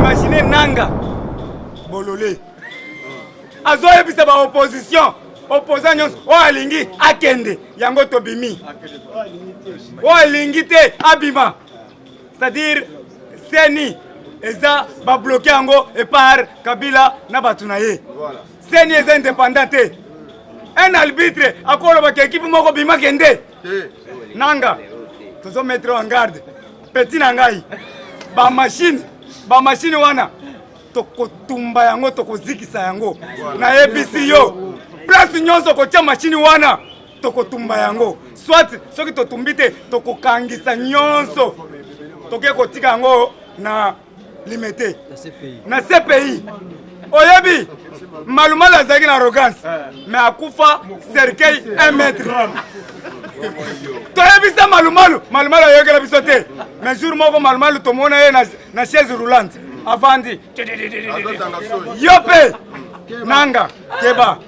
Imaginez Nanga Bololé. Azoyebisa ba opposition. Opposant nyonso o alingi akende yango tobimi. O alingi te abima. C'est-à-dire Seni eza ba bloqué yango et par Kabila na batunaye. Seni eza indépendant te. Un arbitre akoloba ke équipe moko bima kende. Nanga tozo mettre en garde. Petit nangai. Ba machine wana tokotumba yango tokozikisa yango. Na ABC yo. Place nyonso kotia machine wana tokotumba yango. Soit soki totumbite tokokangisa nyonso. Toke kotika yango na limité. Na CPI. Oyebi Malumala azaki na arrogance. Mais akufa cercueil 1 mètre. Toyebisa Malumala yogela biso te. Mais jour moko Malumala tomona ye na chaise roulante. Avandi. Yope Nanga Keba.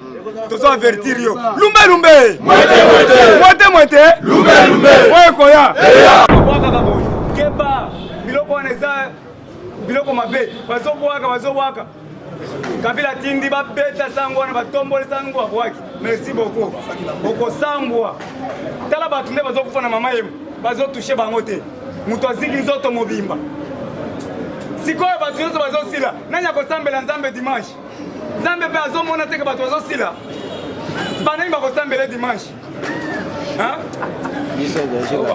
Tozo avertir yo. Lumbe. Moite. Lumbe. Oye koya. Keba. Biloko waneza. Biloko mabe. Bazo waka. Kabila tindi ba beta sango na batombole sango waki. Merci beaucoup. Boko sambwa. Tala batunde bazo kufa na mama yemu. Bazo toucher bango te. Muto aziki nzoto mobimba. Sikoyo batu nyonso bazo sila. Nanya ko sambela nzambe dimanche. Nzambe pe azo mona te ke batu bazo sila. Banani ba ko sambela dimanche. Hein?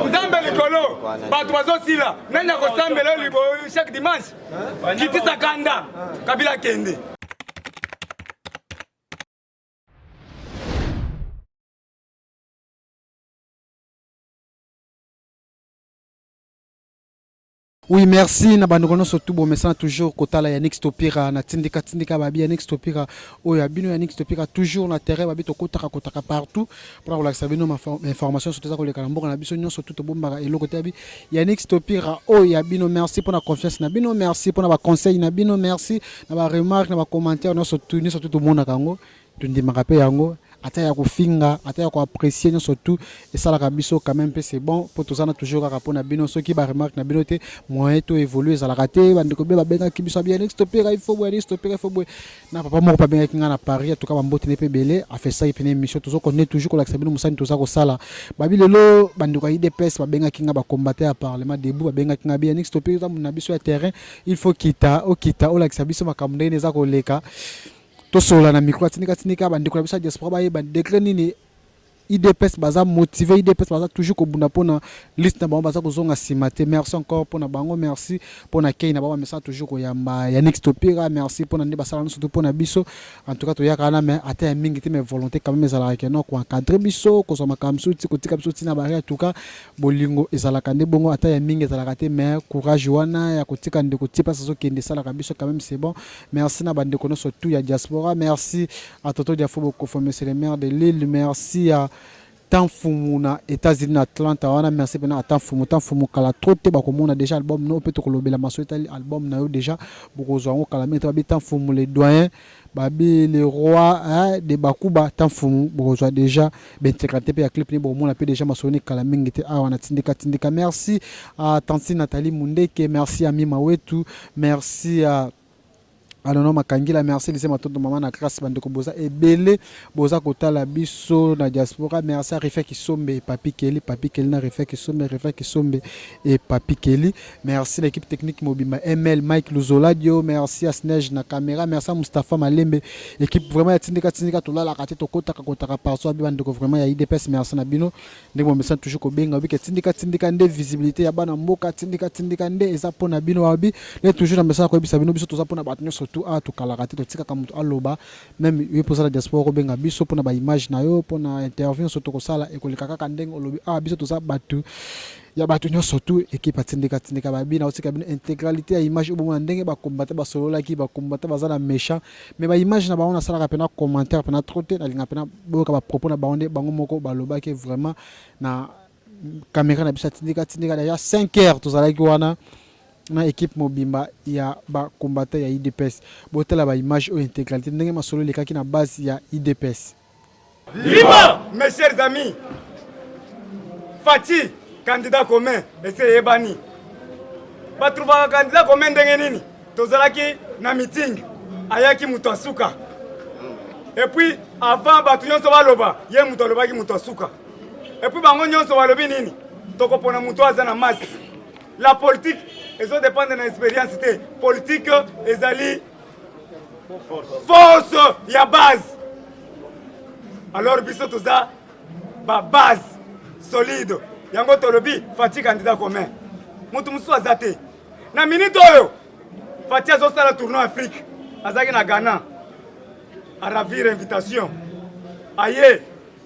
Nzambe likolo. Batu bazo sila. Nanya ko sambela libo chaque dimanche. Kitisa kanda. Kabila kende. Oui, merci. Nabandono surtout bon message toujours kotala Yannick Stopira na tindika babi Yannick Stopira oyabino Yannick Stopira toujours na terrain babi to kotaka partout pour relaxer bino information sur ça ko le kalambo na biso nyonso tout bomba et lokote abi Yannick Stopira oyabino merci pour la confiance na bino merci pour na ba conseil na bino merci na ba remarque na ba commentaire nyonso tout monde kango tundimaka pe yango ata ya kofinga ata ya ko apprécier surtout et ça la kabiso quand même c'est bon pour tout ça na toujours rapport na bino ceux qui ba remarque na bino te moyen to évoluer ça la raté bandeko be ba benga kibiso bien stopper il faut na papa moko pa benga kinga na Paris en tout cas bambote ne pe belé a fait ça il pene mission toujours connaît toujours ko la sabino musani tout ça ko sala babi lelo bandeko IDPS ba benga kinga ba combattre à parlement debout ba benga kinga bien stopper na biso ya terrain il faut kita o la sabiso makamde neza ko leka to sola na micro tinika bandeko na biso diaspora ba yeba déclare nini IDPS baza motivé IDPS baza toujours ko bunda pona liste na bango baza ko zonga simate merci encore pona bango merci pona kei na ba message toujours ko yamba Yannick Stopira merci pona ndi basala surtout pona biso en tout cas to yaka na mais ata ya mingi te mais volonté quand même ezala ke no ko encadrer biso ko soma kamsuti ko tika biso tina bari en tout cas bolingo ezala kande bongo ata ya mingi ezala te mais courage wana ya ko tika ndeko tipa sazo kende sala ka biso quand même c'est bon merci na bandeko no surtout ya diaspora merci à Toto Diafo ko former c'est le maire de l'île merci à Tanfumu na États-Unis Atlanta wana merci pena Tanfumu kala trotte ba komona déjà album no peut to kolobela masoeta album na yo déjà bokozwa ngo kala meta ba Tanfumu les doyens babi les rois de Bakuba Tanfumu bokozwa déjà bentekate pe ya clip ni bomona pe déjà masoni kala mingite awana tindika merci à Tanti Nathalie Mundeke merci à Mima Wetu merci à alors makangila merci lycée matondo maman na classe bandeko boza ebele boza kotala biso na diaspora merci à Refek Kisombe Papi Kelly na Refek Kisombe et Papi Kelly merci l'équipe technique Mobimba ML Mike Luzoladio merci à Snage na caméra merci à Mustafa Malembe équipe vraiment tindika tola la kate to kotaka parso bandeko vraiment ya IDPS merci na bino ndemo message toujours ko benga bi tindika nde visibilité ya bana mboka tindika nde eza pona bino wabi les toujours na message ko bisa bino biso to za pona batnyo tout à tout kalakati to tika kamutu aloba même oui pour ça la diaspora ko benga biso pona ba image na yo pona interview surtout ko sala e ko likaka kandeng olobi biso to za batu ya batu nyo surtout équipe tindika babi na otika bino intégralité ya image obo ndenge ba combattre ba solo ki ba combattre ba za méchant mais ba image na ba on sala pena commentaire pena trotter na linga pena boka ba propos na ba onde bango moko ba loba ke vraiment na caméra na biso tindika déjà 5 heures to sala ki wana na équipe mobimba ya ba combattant ya IDPS botela ba image ou intégralité ndenge masolo lekaki na base ya IDPS. Viva mes chers amis. Fati candidat commun et c'est Ebani. Ba trouva candidat commun ndenge nini tozalaki na meeting ayaki mutu asuka et puis avant batu nyonso baloba ye mutu alobaki mutu asuka et puis bango nyonso balobi nini tokopona mutu aza na masi. La politique ezodépendre na expérience te, politique ezali force ya base. Alors biso toza ba base solide yango tolobi Fati candidat commun mutu musu aza te na minute oyo Fati azosala tournoi Afrique azaki na Ghana a ravir invitation aye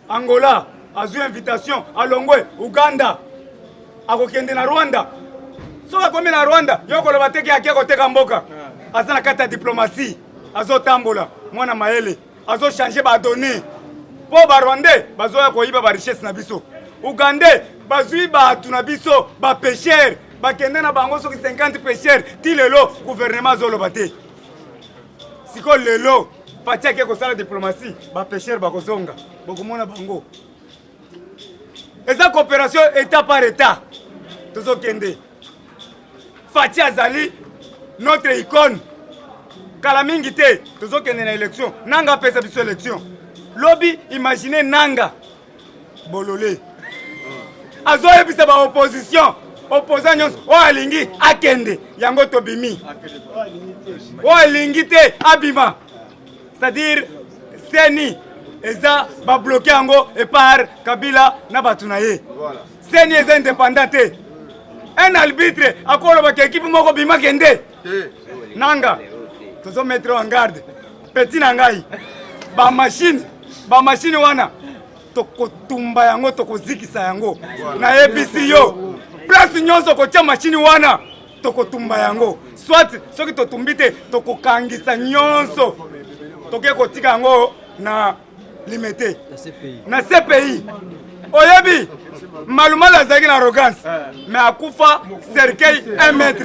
Angola azwi invitation alongwe Uganda akokende na Rwanda soka komi na Rwanda yokoloba teke yake koteka mboka aza na kati ya diplomatie azotambola mwana mayele azochange badone po barwandais bazoya koyiba ba richesse na biso Ugandais bazwi batu na biso ba pêcheur bakende na bango soki 50 pêcheurs ti lelo gouvernement azoloba te siko lelo Fati ake kosala diplomatie ba pêcheur bakozonga bokomona bango eza coopération état par état tozokende Fati azali notre icône kala mingi te tozokende na élection nanga pesa biso élection lobi imaginez nanga bolole azoyebisa ba opposition opposant nyonso o alingi akende yango tobimi o alingi te abima c'est-à-dire seni eza ba bloqué yango et par Kabila na batu na ye seni eza indépendant te un arbitre akoloba ke équipe moko bima kende nanga tozo mettre en garde petit na ngai ba machine wana tokotumba yango tokozikisa yango na yebisi yo place nyonso kotia machine wana tokotumba yango soit soki totumbi te tokokangisa nyonso toke kotika yango na limité na CPI oyebi Malumalu azalaki na arrogance mais akufa cercueil 1 mètre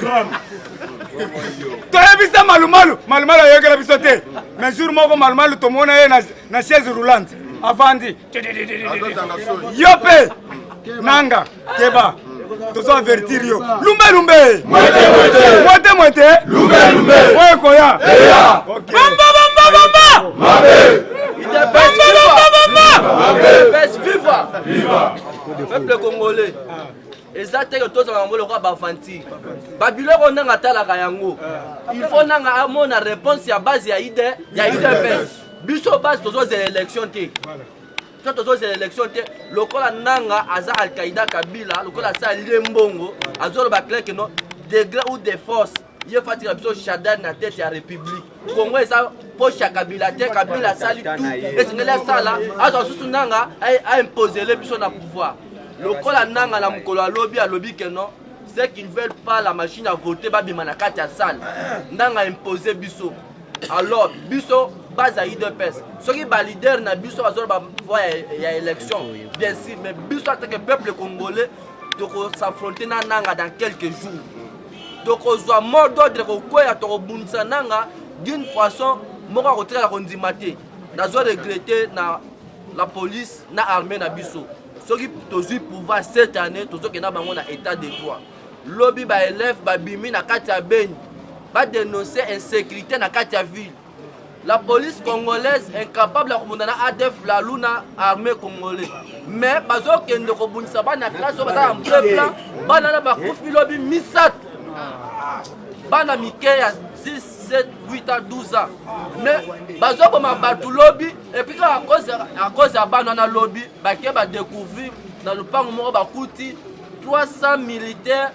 toyebisa Malumalu ayokela biso te mais jour moko Malumalu tomona ye na chaise roulante avandi yo pe nanga keba tozo avertir yo lumbe mwete oye koya bamba viva peuple congolais ezateke tozala yango lokola bafanti babiloko nanga atalaka yango il faut nanga amona réponse ya base ya UDPS biso base tozozela élection te so tozozela élection te lokola nanga aza Al-Qaïda Kabila lokola asali mbongo azoloba clair que non degré ou de force ye fatika biso Shaddad na tête ya république Congo eza poche ya Kabila te Kabila asali tout esengeli asala azwa susu nanga a imposer biso na pouvoir lokola nanga na mokolo alobi que non c'est qu'ils ne veulent pas la machine à voter babima na kati ya salle nanga imposer biso alors biso base à UDPS soki ba leader na biso bazoloba voix ya élection bien sûr mais biso en tant que peuple congolais toko s'affronter na nanga dans quelques jours toko zwa mot d'ordre ko koya toko bunisa nanga d'une façon moko ko tela ko ndima te nazo regretter na la police na armée na biso soki tozui pouvoir cette année tozokena bango na état de droit lobi ba élève ba bimi na kati ya Beni ba dénoncer insécurité na kati ya ville la police congolaise incapable de répondre à ADF la luna armée congolaise mais bazokende ko bunisa bana classe baza en plan bana na ba kufi lobi misat bana mikeya 6 7 8 à 12 ans mais bazokoma batu lobby et puis à cause ya bana na lobby baké ba découvrir dans le pango moko bakuti 300 militaires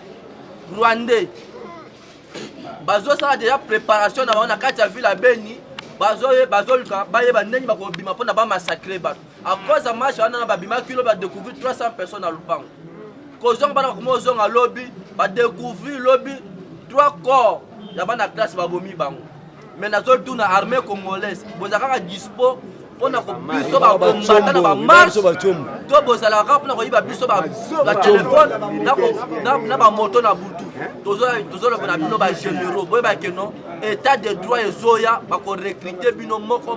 rwandais bazo ça déjà préparation na kati ya ville à Beni bazoluka bayeba ndenge bakobima mpona bamassacre bato à cause ya marche wana na babima kilo badécouvrir 300 personnes na lupango kozonga bana bakoma ozonga lobby badécouvrir lobby 3 corps ya bana classe babomi bango mais nazotuna armée congolaise bozalaka dispo mpona kobiso bakombata na bamarche to bozalaka mpona koyiba biso batelefone na bamoto na butu tozoloba na bino bagénéraux boyeba ke non état de droit ezoya bakorecrute bino moko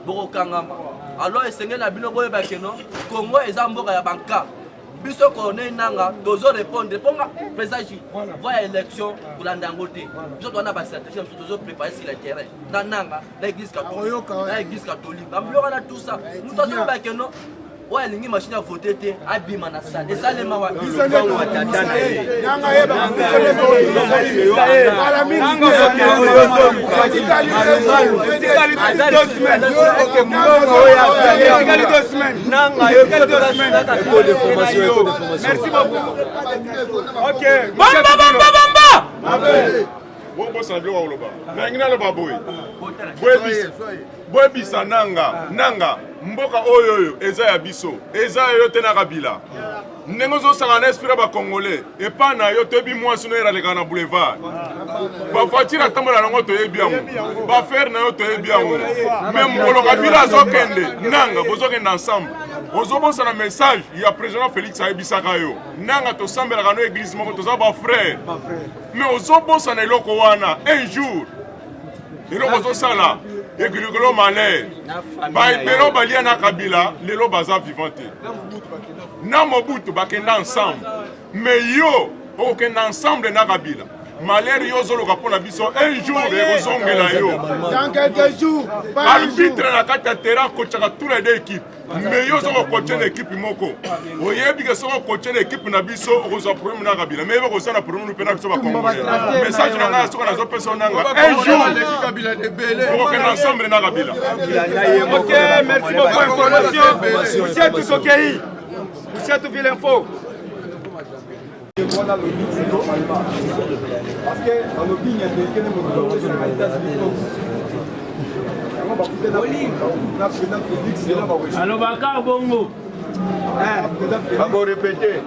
bokokangama alors esengeli na bino boyeba ke non Congo eza mboka ya banka biso colonel nanga tozo répondre ponga présage voya élection kolanda yango te biso towana bastratégie biso tozo préparer sur le terrain na nanga na église catholique bambiloko na tout ça moto azoyoba keno oyo alingi machine ya vote te abima na sale esalema boyebisa nanga mboka oyo eza ya biso eza yo te na kabila ndenge ozosanga na esprit bakongolais epa na yo toyebi mwasi no eraleka na boulevard bavoitire atambola nango toyebi yango bafere na yo toyebi yango me mokolo kabila azokende nanga bozokende ensemble ozobosana message ya président Félix ayebisaka yo nanga tosambelaka no église moko toza bafrère me ozobosana eloko wana un jour eloko ozosala ekilikolo malere baebelo balia na kabila lelo baza vivant te na mobutu bakenda ensemble me yo okokenda ensemble na kabila malere yo ozoloka mpo na biso un jour ekozongela yo arbitre na kati ya terrain akotaka tous les deux équipe me yo soki okotie na équipe moko oyebi ke soki okotie na équipe na biso okozwa problème na kabila me yeba kozala na problème mpe na biso bakongolais message na ngai soki nazopesa nanga un jour okokenda ensemble na kabila. Ok, merci beaucoup information. Monsieur Tousokei, Monsieur Touville Info. Parce que dans le pays, il y a des Allô, Bakar Bongo. Bon répéter.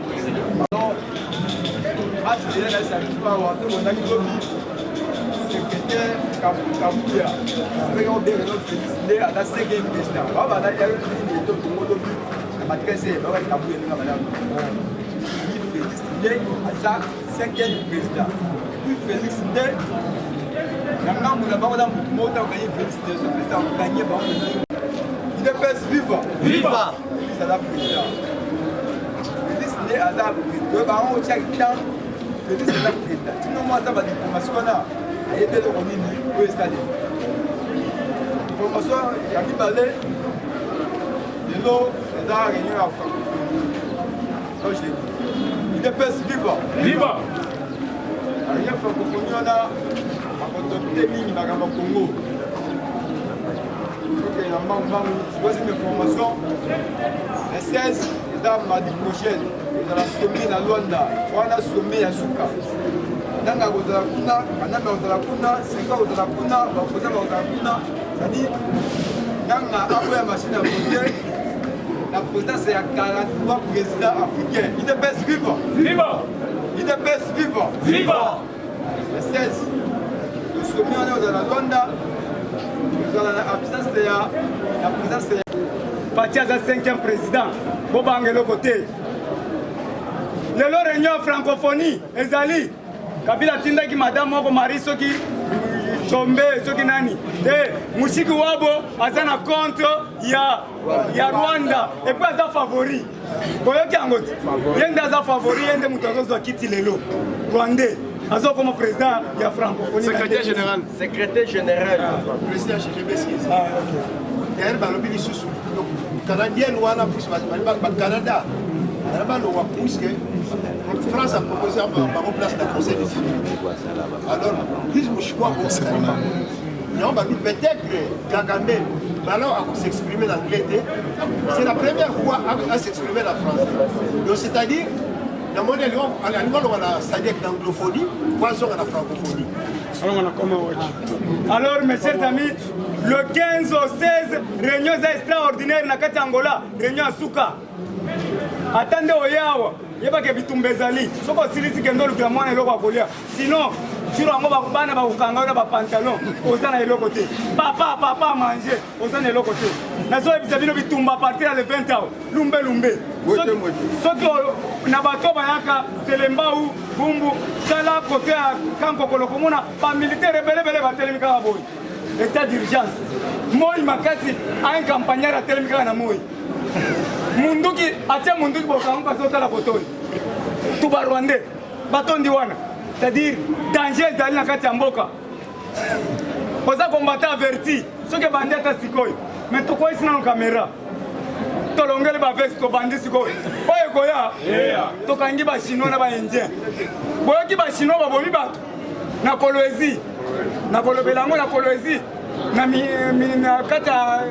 secrétaire Kabouya avec un bien félicité à la 5e président. Baba là il y a eu une étoile de moto ma très baba Kabouya na madame. Il félicité à la 5e président. Il félicité Nanga muna ba wala moto gagner félicité ce président gagner ba. Il est best viva. Viva. C'est la président. Félicité à la président. Ba on chaque temps félicité la président. Sinon moi ça va diplomatie là. Et de l'organisme au stade. Information, il y a qui parler de l'eau et de la réunion à francophonie. Il est best vivant. Vivant. La réunion francophonie, on a à contacter Mini Magama Congo. Ok, il y a un banc, voici une information. Le 16, c'est dans mardi prochain. Dans la sommet à Luanda. On a sommet à Souka. Nanga kozala kuna, anamba kozala kuna, seka kozala kuna, bakoza kozala kuna. C'est-à-dire, nanga aboya machine à voter, la présidence est à 43 présidents africains. Il est best vivant. Vivant. Il est best vivant. Vivant. Le 16, le sommet on est dans la Rwanda, nous allons à l'absence de la présidence de Patia za 5e président, Bobangelo côté. Le réunion francophonie, Ezali. Kabila tindaki madame moko mari soki tombe soki nani te mushiki wabo azana contre ya Rwanda et puis aza favori boyoki angoti yende aza favori yende mutu azozwa kiti lelo Rwandais azo comme président ya francophonie Secrétaire général président Chebeski d'ailleurs balobi lisusu donc canadien wana plus ba Canada là-bas on va pousser France a proposé à remplacer le conseil des sécurité. Alors, ils ont choix pour ça. Non, peut-être que Kagame, alors, à s'exprimer en anglais, c'est la première fois à s'exprimer en France. Donc, c'est-à-dire, dans mon élément, on a c'est-à-dire l'anglophonie, poison à la francophonie. Alors, mes chers amis, le 15 au 16, réunion extraordinaire na kati Angola, réunion à Souka. Attendez au yawa. Yeba ke bitumba ezali soko silisi kendo lukila mwana eloko akolia sinon tiro yango bakubana bakukanga na bapantalon oza na eloko te papa manger oza na eloko te nazoyebisa bino bitumba partir ya le 20 awa lumbe soki na bato bayaka selembau bumbu tala kote ya kankokolo komona bamilitaire ebelebele batelemi kaka boyi état d'urgence moi makasi a un campagnard atelemi kaka na moi munduki atia munduki bokango bazotala botoni tu barwande batondi wana c'est-à-dire danger ezali na kati ya mboka oza kombata averti soki ebandi ata sikoyo mais tokoyisi nano kamera tolongeli bavesi tobandi sikoyo oyo ekoya tokangi bachinois na baindien boyoki bachinois babomi bato na kolwezi na kolobela yango na kolwezi na kati ya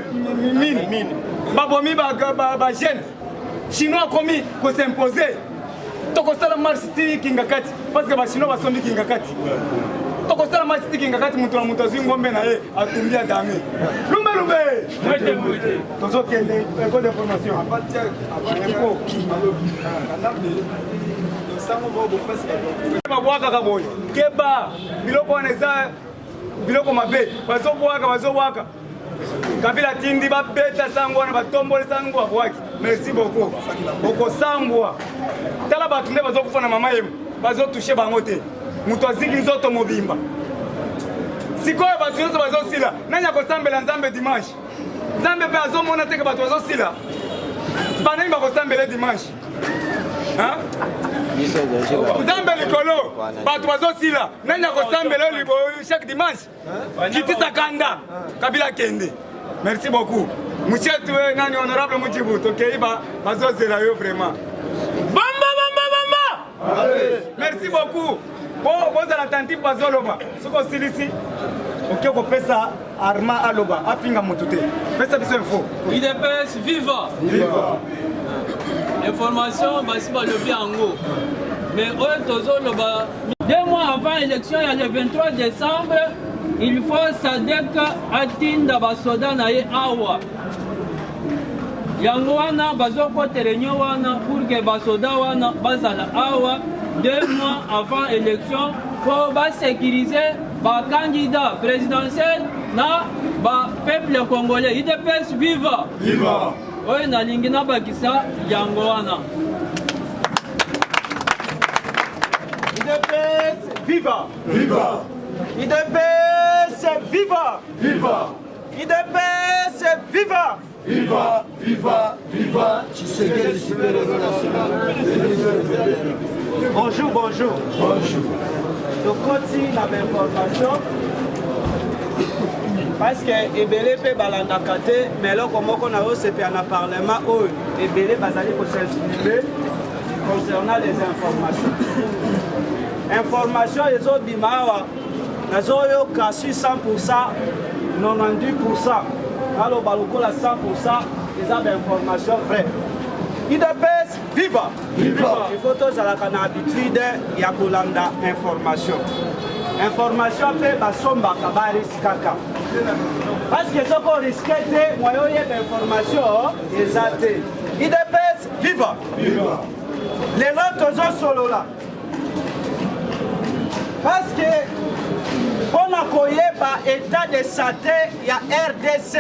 mine babomi bagene chinois akomi kosimpose tokosala marche ti kinga kati parce que bachinois basombi kinga kati tokosala marche ti kinga kati moto na moto azwi ngombe na ye atumbi adame lumbe tozokende école d'information babwakaka boye keba biloko wana eza biloko mabe bazobwaka kabila tindi babeta sango wana batomboli sango babwaki merci beaucoup okosambwa tala bato nde bazokufa na mama yemu bazotushe bango te moto aziki nzoto mobimba sikoyo bato nyonso bazosila nani akosambela nzambe dimanche nzambe mpe azomona teke bato bazosila banani bakosambela dimanche nzambe likolo bato bazosila nani akosambela chaque dimanche kitisa kanda kabila kende merci beaucoup muchetu nani honorable mujibu tokei bazozela yo vraiment bamba merci beaucoup bozala attentif bazoloba soki osilisi oke kopesa arma aloba afinga motu te pesa biso info UDPS viva information basi balobi yango mais oyo tozoloba 2 mois avant élection ya le 23 décembre il faut SADC atinda basoda na ye awa yango wana bazokota réunion wana pour que basoda wana bazala awa 2 mois avant élection pour basécuriser bacandidat présidentiel na bapeuple congolais UDPS viva oyo nalingi nabakisa yango wana UDPS viva UDPS viva UDPS viva Tshisekedi super-héros national. bonjour tokoti na bainformation parce que ebele mpe balandaka te mais eloko moko na osepela na parlement oyo ebele bazali kosensibilize concernant les informations ezobima awa nazoyoka sur 100% 90% aloba lokola 100% eza bainformation vrai UDPS viva il faut tozalaka na habitude ya kolanda information mpe basombaka bariskaka parce que soki oriske te moyo oyeba information eza te UDPS viva lelo tozosolola parce que mpona koyeba état de santé ya RDC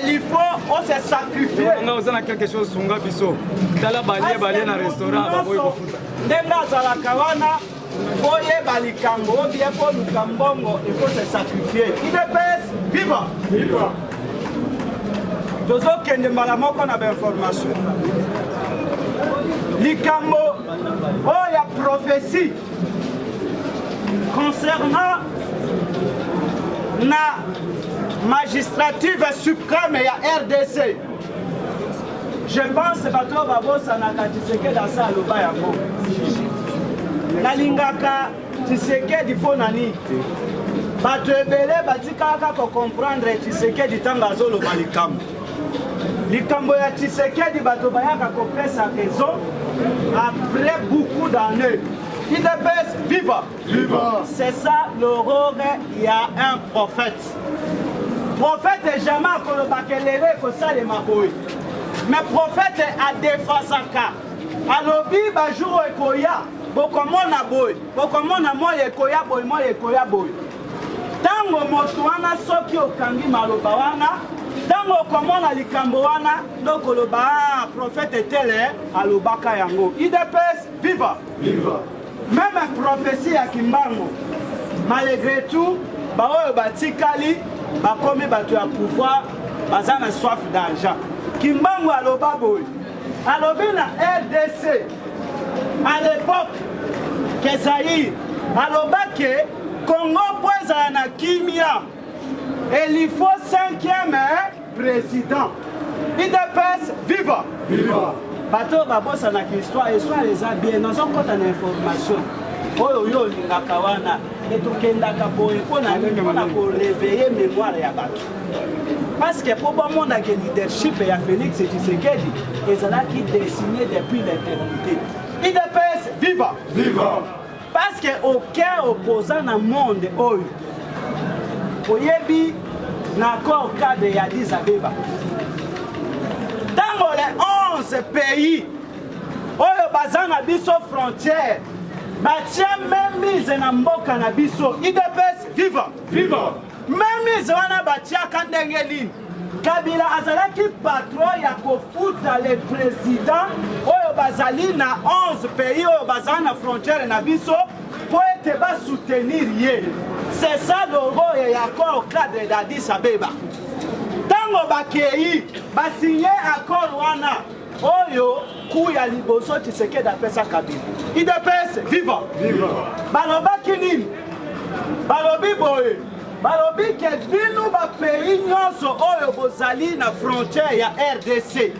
il faut on se sacrifier. On a quelque chose sunga biso. Tala balie na restaurant ba boy kofuta. Ndenge azalaka wana boye balikambo bien pour lukambongo il faut se sacrifier. UDPS viva. Tozokende mbala moko na information. Likambo oya prophétie concernant na magistrature suprême ya RDC. Je pense bato babosana Tshisekedi asa aloba yango. Nalingaka Tshisekedi mpo nani? Bato ebele batikaka comprendre Tshisekedi ntango azoloba likambo. Likambo ya Tshisekedi bato bayaka kopesa raison après beaucoup d'années. UDPS viva. C'est ça l'aurore, il y a un prophète. Prophète est jamais kolobakelele ko salema boy. Mais prophète a défasaka. Alobi ba jour ekoya, bokomona boy. Bokomona moye ekoya boy. Tango moto wana soki okangi maloba wana, tango komona likambo wana, donc koloba prophète tele alobaka yango. UDPS viva. Même prophétie ya Kimbango. Malgré tout, baoyo batikali bakomi bato ya pouvoir baza na soif d'argent. Kimbangu aloba boy alobi na RDC à l'époque que Zaïre aloba que Congo po ezala na kimia et il faut 5e président. IDPS viva viva. Bato babosa na histoire eza bien nous avons une information oyo yo lingaka wana etokendaka boye mpona koréveiller mémoire ya bato parce que pour bomona que leadership ya Félix Tshisekedi ezalaki dessiné depuis l'éternité. IDPS viva viva. Parce que aucun opposant dans le monde oyo oyebi na accord cadre ya Addis Abeba tango les 11 pays oyo baza na biso frontière batia même mise na mboka na biso. IDPS viva viva. Même mise wana batiaka ndenge nini Kabila azalaki patron ya kofuta le président oyo bazali na 11 pays oyo bazali na frontière na biso po ete ba soutenir ye. C'est ça logo ya accord cadre d'Addis Abeba. Tango bakei ba signé accord wana oyo ku ya liboso Tshisekedi apesa Kabila. IDPS viva viva. Balobaki nini? Balobi boye balobi ke bino ba pays nyonso oyo bozali na frontière ya RDC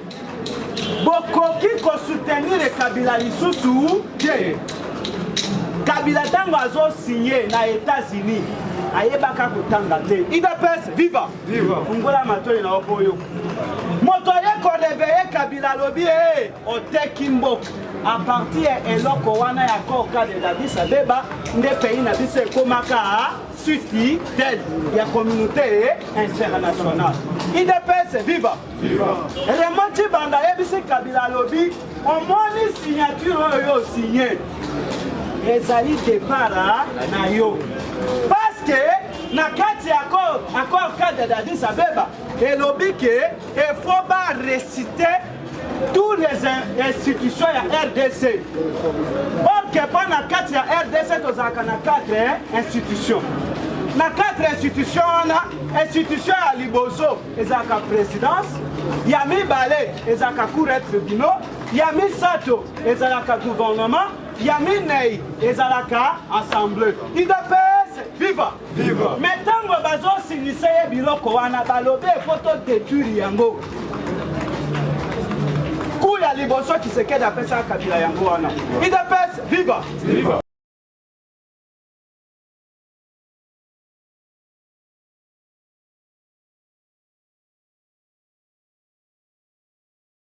bokoki ko soutenir Kabila lisusu te. Kabila tango azo signé na États-Unis ayebaka kotanga te. IDPS viva viva. Fungola matoi na oboyo moto ye ko réveiller Kabila lobi oteki mboka à partir eloko wana ya koka de l'Addis Abeba nde pays na biso ekomaka suti d'aide ya communauté internationale. IDPS viva viva. Remonti banda yebisi Kabila lobi omoni signature oyo signé ezali départ na yo parce que na kati accord cadre d'Addis Abeba elobi ke il faut ba réciter toutes les institutions ya RDC. Or que pendant 4 ya RDC tozalaka na 4 institutions. Na 4 institutions na institution ya liboso ezalaka présidence, ya mibale ezalaka cour et tribunaux, ya misato ezalaka gouvernement, ya minei ezalaka assemblée. IDPS viva viva. Mais tango bazo sinise biloko wana balobe photo détruire yango ya liboso Tshisekedi apesa Kabila yango wana. IDPS viva viva.